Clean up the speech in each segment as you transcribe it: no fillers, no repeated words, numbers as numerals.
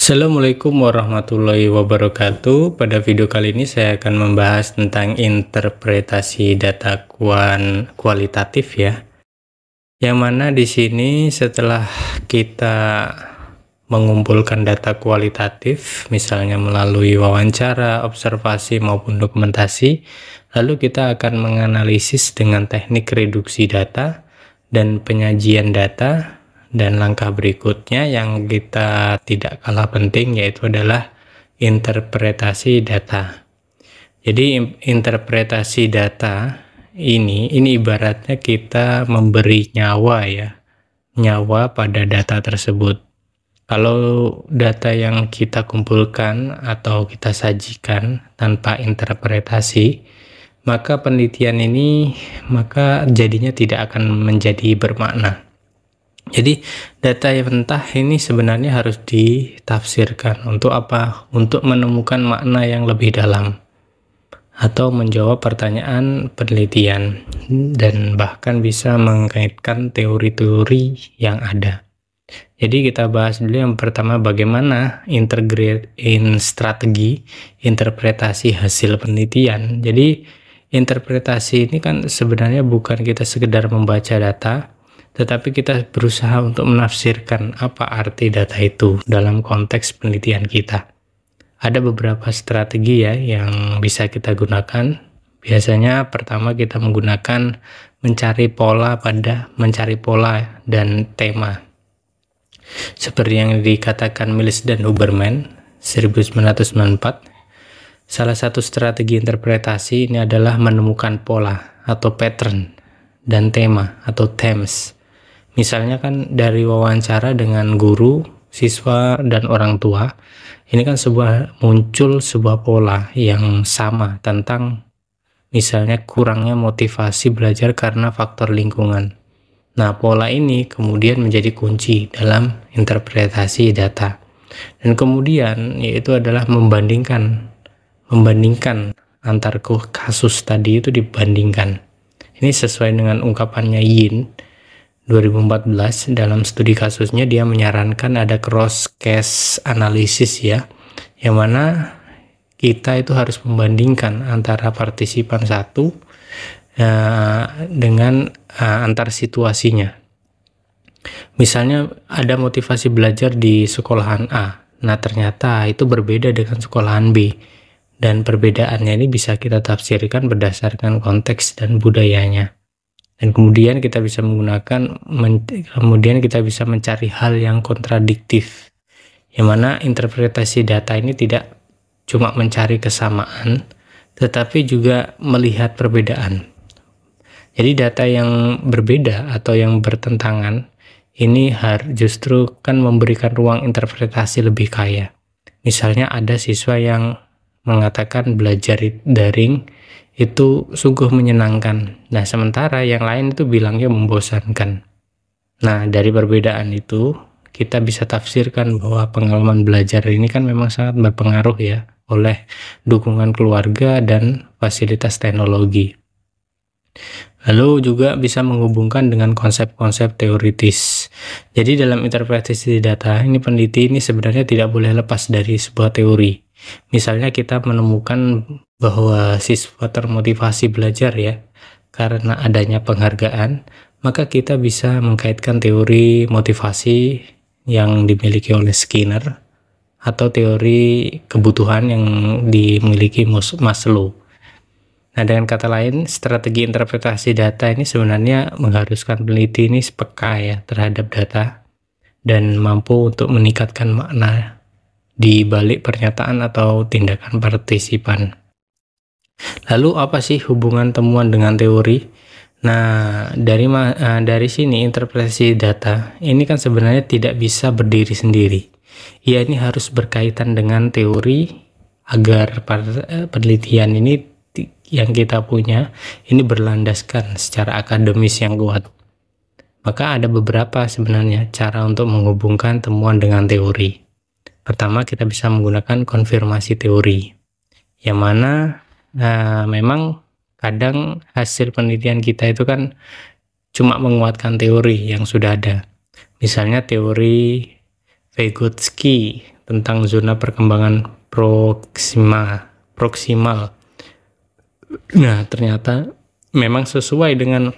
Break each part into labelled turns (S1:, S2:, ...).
S1: Assalamualaikum warahmatullahi wabarakatuh. Pada video kali ini saya akan membahas tentang interpretasi data kualitatif ya. Yang mana di sini setelah kita mengumpulkan data kualitatif, misalnya melalui wawancara, observasi maupun dokumentasi, lalu kita akan menganalisis dengan teknik reduksi data dan penyajian data. Dan langkah berikutnya yang kita tidak kalah penting yaitu adalah interpretasi data. Jadi interpretasi data ini ibaratnya kita memberi nyawa ya, nyawa pada data tersebut. Kalau data yang kita kumpulkan atau kita sajikan tanpa interpretasi, maka penelitian ini jadinya tidak akan menjadi bermakna. Jadi data yang mentah ini sebenarnya harus ditafsirkan. Untuk apa? Untuk menemukan makna yang lebih dalam atau menjawab pertanyaan penelitian dan bahkan bisa mengkaitkan teori-teori yang ada. Jadi kita bahas dulu yang pertama, bagaimana strategi interpretasi hasil penelitian. Jadi interpretasi ini kan sebenarnya bukan kita sekedar membaca data, tetapi kita berusaha untuk menafsirkan apa arti data itu dalam konteks penelitian kita. Ada beberapa strategi ya yang bisa kita gunakan. Biasanya pertama kita menggunakan mencari pola dan tema. Seperti yang dikatakan Mills dan Huberman 1994, salah satu strategi interpretasi ini adalah menemukan pola atau pattern dan tema atau themes. Misalnya kan dari wawancara dengan guru, siswa, dan orang tua, ini kan muncul sebuah pola yang sama tentang misalnya kurangnya motivasi belajar karena faktor lingkungan. Nah, pola ini kemudian menjadi kunci dalam interpretasi data. Dan kemudian yaitu adalah membandingkan antar kasus tadi itu dibandingkan. Ini sesuai dengan ungkapannya Yin 2014 dalam studi kasusnya. Dia menyarankan ada cross case analysis ya, yang mana kita itu harus membandingkan antara partisipan satu dengan antar situasinya. Misalnya ada motivasi belajar di sekolahan A, nah ternyata itu berbeda dengan sekolahan B, dan perbedaannya ini bisa kita tafsirkan berdasarkan konteks dan budayanya. Dan kemudian kita bisa mencari hal yang kontradiktif, yang mana interpretasi data ini tidak cuma mencari kesamaan, tetapi juga melihat perbedaan. Jadi data yang berbeda atau yang bertentangan ini justru kan memberikan ruang interpretasi lebih kaya. Misalnya ada siswa yang mengatakan belajar daring itu sungguh menyenangkan. Nah, sementara yang lain itu bilangnya membosankan. Nah, dari perbedaan itu kita bisa tafsirkan bahwa pengalaman belajar ini kan memang sangat berpengaruh ya oleh dukungan keluarga dan fasilitas teknologi. Lalu juga bisa menghubungkan dengan konsep-konsep teoritis. Jadi dalam interpretasi data ini, peneliti ini sebenarnya tidak boleh lepas dari sebuah teori. Misalnya kita menemukan bahwa siswa termotivasi belajar ya karena adanya penghargaan, maka kita bisa mengkaitkan teori motivasi yang dimiliki oleh Skinner atau teori kebutuhan yang dimiliki Maslow. Nah, dengan kata lain, strategi interpretasi data ini sebenarnya mengharuskan peneliti ini peka ya terhadap data dan mampu untuk meningkatkan makna di balik pernyataan atau tindakan partisipan. Lalu apa sih hubungan temuan dengan teori? Nah, dari sini interpretasi data ini kan sebenarnya tidak bisa berdiri sendiri. Ya, ini harus berkaitan dengan teori agar penelitian ini yang kita punya ini berlandaskan secara akademis yang kuat. Maka ada beberapa sebenarnya cara untuk menghubungkan temuan dengan teori. Pertama, kita bisa menggunakan konfirmasi teori, yang mana memang kadang hasil penelitian kita itu kan cuma menguatkan teori yang sudah ada. Misalnya teori Vygotsky tentang zona perkembangan proksimal. Nah, ternyata memang sesuai dengan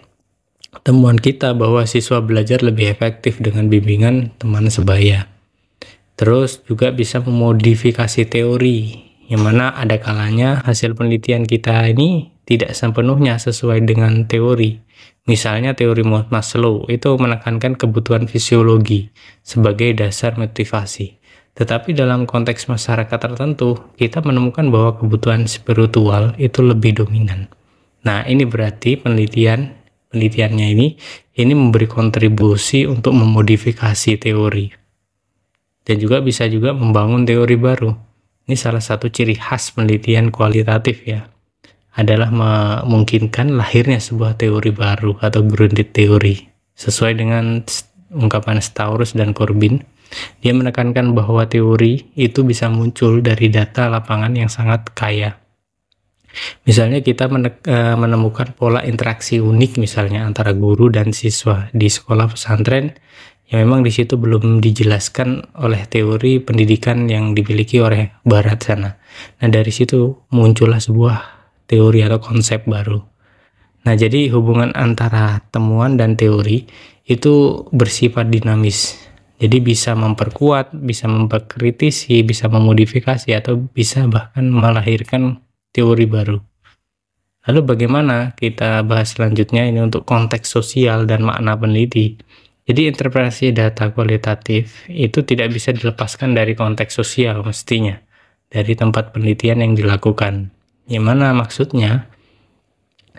S1: temuan kita bahwa siswa belajar lebih efektif dengan bimbingan teman sebaya. Terus juga bisa memodifikasi teori, yang mana ada kalanya hasil penelitian kita ini tidak sepenuhnya sesuai dengan teori. Misalnya teori Maslow itu menekankan kebutuhan fisiologi sebagai dasar motivasi. Tetapi dalam konteks masyarakat tertentu, kita menemukan bahwa kebutuhan spiritual itu lebih dominan. Nah, ini berarti penelitiannya ini memberi kontribusi untuk memodifikasi teori. Dan juga bisa juga membangun teori baru. Ini salah satu ciri khas penelitian kualitatif ya, adalah memungkinkan lahirnya sebuah teori baru atau grounded teori. Sesuai dengan ungkapan Stauros dan Corbin, dia menekankan bahwa teori itu bisa muncul dari data lapangan yang sangat kaya. Misalnya kita menemukan pola interaksi unik misalnya antara guru dan siswa di sekolah pesantren, yang memang di situ belum dijelaskan oleh teori pendidikan yang dimiliki oleh barat sana. Nah, dari situ muncullah sebuah teori atau konsep baru. Nah, jadi hubungan antara temuan dan teori itu bersifat dinamis. Jadi bisa memperkuat, bisa memperkritisi, bisa memodifikasi, atau bisa bahkan melahirkan teori baru. Lalu bagaimana kita bahas selanjutnya ini untuk konteks sosial dan makna peneliti. Jadi interpretasi data kualitatif itu tidak bisa dilepaskan dari konteks sosial mestinya, dari tempat penelitian yang dilakukan. Yang mana maksudnya?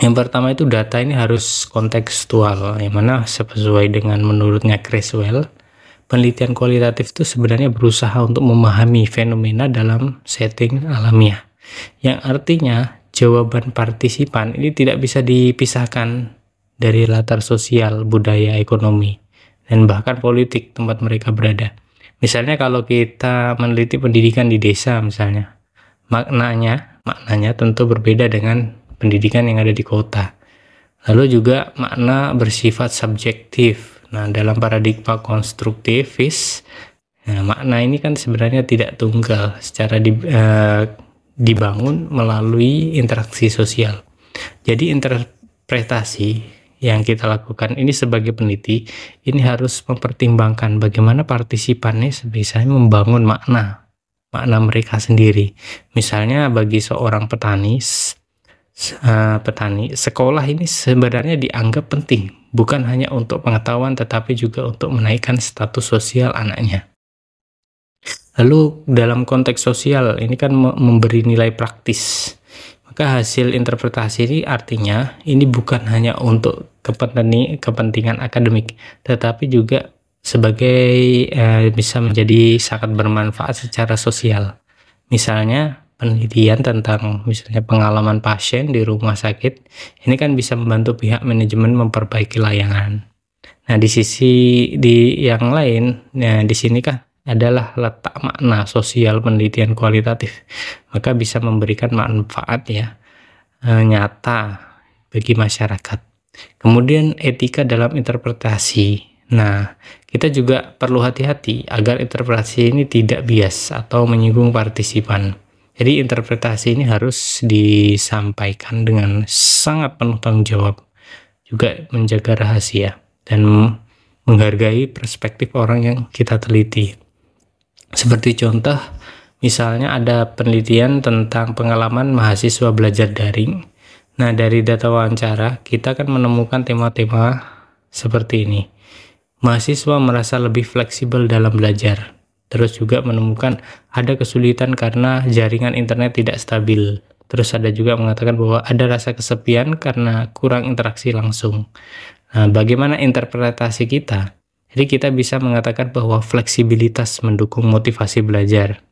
S1: Yang pertama itu data ini harus kontekstual, yang mana sesuai dengan menurutnya Creswell, penelitian kualitatif itu sebenarnya berusaha untuk memahami fenomena dalam setting alamiah. Yang artinya jawaban partisipan ini tidak bisa dipisahkan dari latar sosial, budaya, ekonomi, dan bahkan politik tempat mereka berada. Misalnya kalau kita meneliti pendidikan di desa misalnya, maknanya tentu berbeda dengan pendidikan yang ada di kota. Lalu juga makna bersifat subjektif. Nah, dalam paradigma konstruktivis, makna ini kan sebenarnya tidak tunggal, secara dibangun melalui interaksi sosial. Jadi interpretasi yang kita lakukan ini sebagai peneliti ini harus mempertimbangkan bagaimana partisipannya bisa membangun makna mereka sendiri. Misalnya bagi seorang petani, sekolah ini sebenarnya dianggap penting, bukan hanya untuk pengetahuan tetapi juga untuk menaikkan status sosial anaknya. Lalu dalam konteks sosial ini kan memberi nilai praktis. Maka hasil interpretasi ini artinya ini bukan hanya untuk kepentingan akademik, tetapi juga sebagai bisa menjadi sangat bermanfaat secara sosial. Misalnya penelitian tentang misalnya pengalaman pasien di rumah sakit, ini kan bisa membantu pihak manajemen memperbaiki layanan. Nah, di yang lain, nah di sini kan adalah letak makna sosial penelitian kualitatif, maka bisa memberikan manfaat nyata bagi masyarakat. Kemudian etika dalam interpretasi. Nah, kita juga perlu hati-hati agar interpretasi ini tidak bias atau menyinggung partisipan. Jadi interpretasi ini harus disampaikan dengan sangat penuh tanggung jawab, juga menjaga rahasia dan menghargai perspektif orang yang kita teliti. Seperti contoh, misalnya ada penelitian tentang pengalaman mahasiswa belajar daring. Nah, dari data wawancara, kita akan menemukan tema-tema seperti ini. Mahasiswa merasa lebih fleksibel dalam belajar. Terus juga menemukan ada kesulitan karena jaringan internet tidak stabil. Terus ada juga mengatakan bahwa ada rasa kesepian karena kurang interaksi langsung. Nah, bagaimana interpretasi kita? Jadi kita bisa mengatakan bahwa fleksibilitas mendukung motivasi belajar.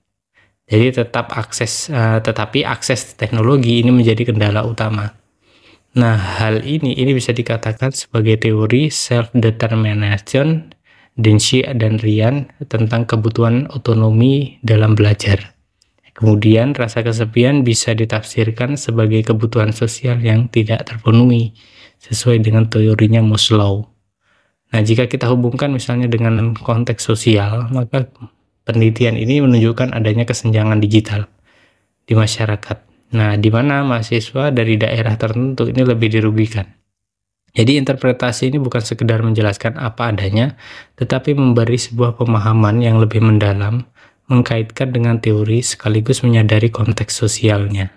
S1: Jadi tetapi akses teknologi ini menjadi kendala utama. Nah, hal ini bisa dikatakan sebagai teori self-determination Denshi dan Ryan tentang kebutuhan otonomi dalam belajar. Kemudian rasa kesepian bisa ditafsirkan sebagai kebutuhan sosial yang tidak terpenuhi sesuai dengan teorinya Maslow. Nah, jika kita hubungkan misalnya dengan konteks sosial, maka penelitian ini menunjukkan adanya kesenjangan digital di masyarakat. Nah, di mana mahasiswa dari daerah tertentu ini lebih dirugikan. Jadi interpretasi ini bukan sekedar menjelaskan apa adanya, tetapi memberi sebuah pemahaman yang lebih mendalam, mengkaitkan dengan teori sekaligus menyadari konteks sosialnya.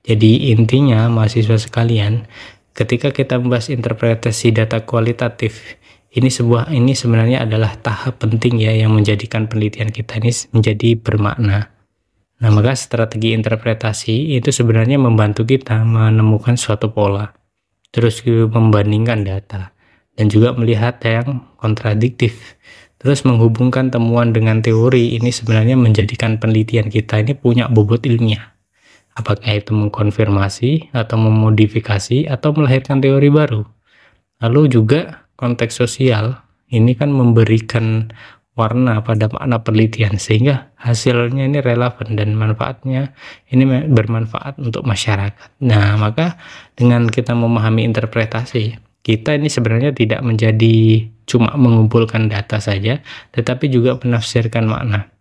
S1: Jadi intinya mahasiswa sekalian, ketika kita membahas interpretasi data kualitatif, ini sebenarnya adalah tahap penting ya yang menjadikan penelitian kita ini menjadi bermakna. Nah, maka strategi interpretasi itu sebenarnya membantu kita menemukan suatu pola, terus membandingkan data, dan juga melihat yang kontradiktif. Terus menghubungkan temuan dengan teori ini sebenarnya menjadikan penelitian kita ini punya bobot ilmiah. Apakah itu mengkonfirmasi atau memodifikasi atau melahirkan teori baru. Lalu juga konteks sosial ini kan memberikan warna pada makna penelitian sehingga hasilnya ini relevan dan manfaatnya ini bermanfaat untuk masyarakat. Nah, maka dengan kita memahami interpretasi, kita ini sebenarnya tidak menjadi cuma mengumpulkan data saja, tetapi juga menafsirkan makna.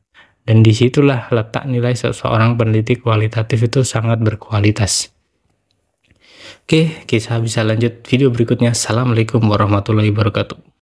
S1: Dan disitulah letak nilai seseorang peneliti kualitatif itu sangat berkualitas. Oke, kita bisa lanjut video berikutnya. Assalamualaikum warahmatullahi wabarakatuh.